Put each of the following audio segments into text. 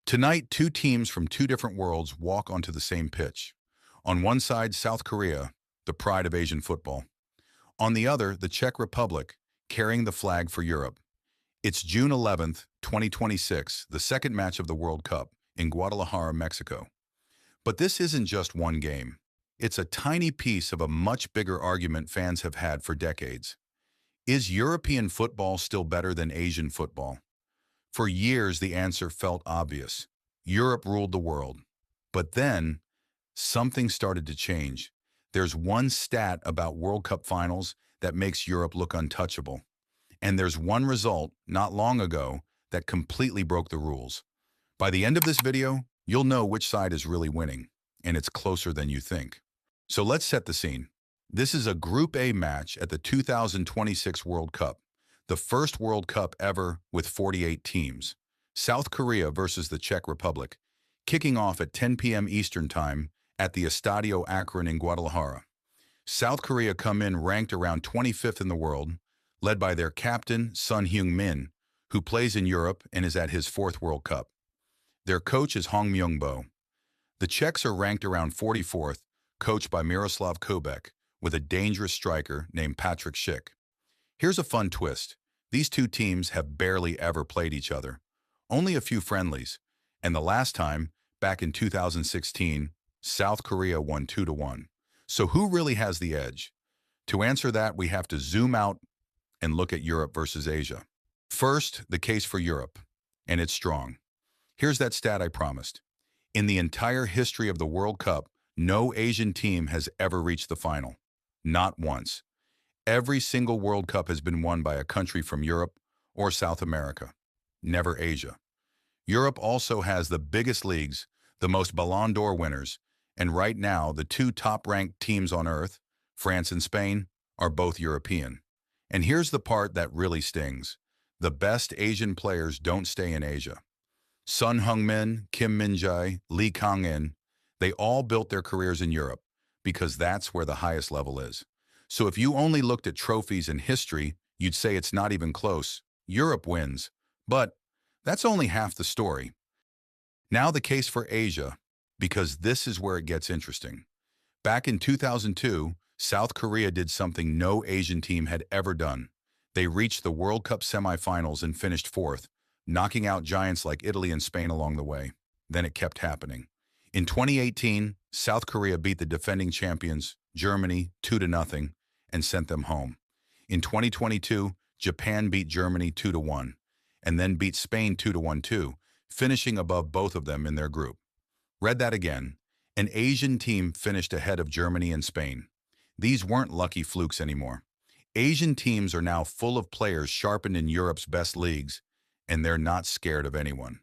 Tonight, two teams from two different worlds walk onto the same pitch. On one side, South Korea, the pride of Asian football. On the other, the Czech Republic, carrying the flag for Europe. It's June 11th, 2026, the second match of the World Cup in Guadalajara, Mexico. But this isn't just one game. It's a tiny piece of a much bigger argument fans have had for decades. Is European football still better than Asian football? For years, the answer felt obvious. Europe ruled the world. But then, something started to change. There's one stat about World Cup finals that makes Europe look untouchable. And there's one result, not long ago, that completely broke the rules. By the end of this video, you'll know which side is really winning, and it's closer than you think. So let's set the scene. This is a Group A match at the 2026 World Cup, the first World Cup ever with 48 teams. South Korea versus the Czech Republic, kicking off at 10 p.m. Eastern Time at the Estadio Akron in Guadalajara. South Korea come in ranked around 25th in the world, led by their captain, Son Heung-min, who plays in Europe and is at his fourth World Cup. Their coach is Hong Myung-bo. The Czechs are ranked around 44th, coached by Miroslav Kobek, with a dangerous striker named Patrick Schick. Here's a fun twist. These two teams have barely ever played each other. Only a few friendlies, and the last time, back in 2016, South Korea won 2-1. So who really has the edge? To answer that, we have to zoom out and look at Europe versus Asia. First, the case for Europe, and it's strong. Here's that stat I promised. In the entire history of the World Cup, no Asian team has ever reached the final. Not once. Every single World Cup has been won by a country from Europe or South America, never Asia. Europe also has the biggest leagues, the most Ballon d'Or winners, and right now the two top-ranked teams on earth, France and Spain, are both European. And here's the part that really stings. The best Asian players don't stay in Asia. Son Heung-min, Kim Min-jae, Lee Kang-in, they all built their careers in Europe because that's where the highest level is. So if you only looked at trophies and history, you'd say it's not even close. Europe wins. But that's only half the story. Now the case for Asia, because this is where it gets interesting. Back in 2002, South Korea did something no Asian team had ever done. They reached the World Cup semifinals and finished fourth, knocking out giants like Italy and Spain along the way. Then it kept happening. In 2018, South Korea beat the defending champions, Germany, 2-0, and sent them home. In 2022, Japan beat Germany 2-1, and then beat Spain 2-1 too, finishing above both of them in their group. Read that again. An Asian team finished ahead of Germany and Spain. These weren't lucky flukes anymore. Asian teams are now full of players sharpened in Europe's best leagues, and they're not scared of anyone.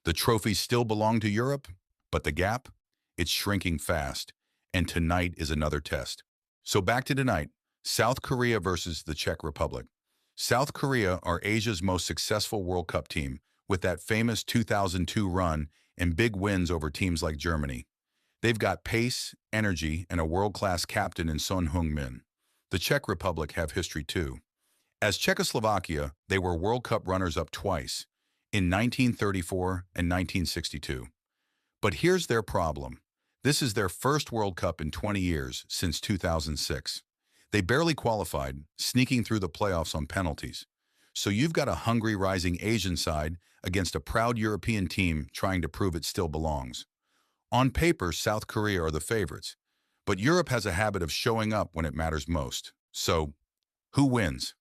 The trophies still belong to Europe, but the gap? It's shrinking fast, and tonight is another test. So back to tonight, South Korea versus the Czech Republic. South Korea are Asia's most successful World Cup team, with that famous 2002 run and big wins over teams like Germany. They've got pace, energy, and a world-class captain in Son Heung-min. The Czech Republic have history too. As Czechoslovakia, they were World Cup runners-up twice, in 1934 and 1962. But here's their problem. This is their first World Cup in 20 years, since 2006. They barely qualified, sneaking through the playoffs on penalties. So you've got a hungry rising Asian side against a proud European team trying to prove it still belongs. On paper, South Korea are the favorites, but Europe has a habit of showing up when it matters most. So, who wins?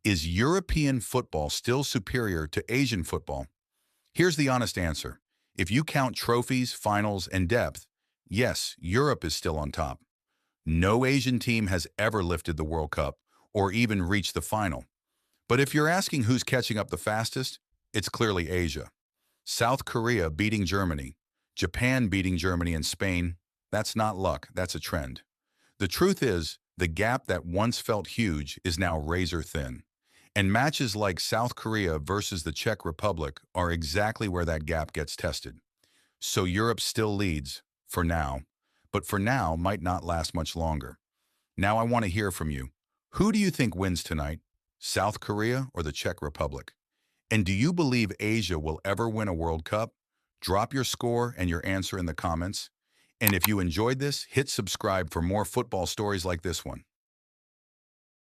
Is European football still superior to Asian football? Here's the honest answer. If you count trophies, finals, and depth, yes, Europe is still on top. No Asian team has ever lifted the World Cup or even reached the final. But if you're asking who's catching up the fastest, it's clearly Asia. South Korea beating Germany, Japan beating Germany and Spain, that's not luck, that's a trend. The truth is, the gap that once felt huge is now razor thin. And matches like South Korea versus the Czech Republic are exactly where that gap gets tested. So Europe still leads, for now, but for now might not last much longer. Now I want to hear from you. Who do you think wins tonight? South Korea or the Czech Republic? And do you believe Asia will ever win a World Cup? Drop your score and your answer in the comments. And if you enjoyed this, hit subscribe for more football stories like this one.